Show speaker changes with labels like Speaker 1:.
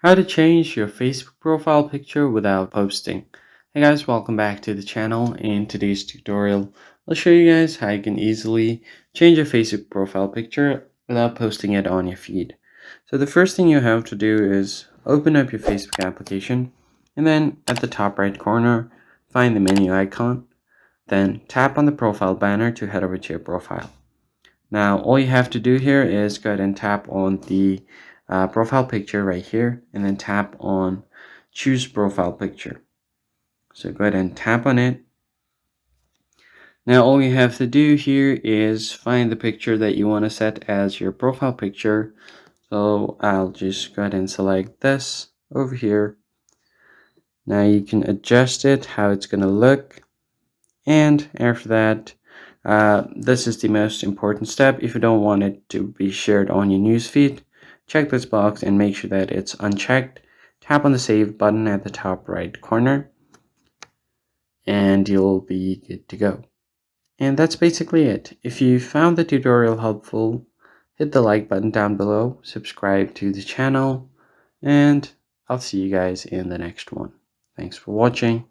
Speaker 1: How to change your Facebook profile picture without posting. Hey guys, welcome back to the channel. In today's tutorial, I'll show you guys how you can easily change your Facebook profile picture without posting it on your feed. So the first thing you have to do is open up your Facebook application, and then at the top right corner, find the menu icon. Then tap on the profile banner to head over to your profile. Now, all you have to do here is go ahead and tap on the profile picture right here, and then tap on choose profile picture. So go ahead and tap on it. Now, all you have to do here is find the picture that you want to set as your profile picture. So I'll just go ahead and select this over here. Now you can adjust it, how it's going to look. And after that, this is the most important step. If you don't want it to be shared on your newsfeed, check this box and make sure that it's unchecked. Tap on the save button at the top right corner and you'll be good to go. And that's basically it. If you found the tutorial helpful, hit the like button down below, subscribe to the channel, and I'll see you guys in the next one. Thanks for watching.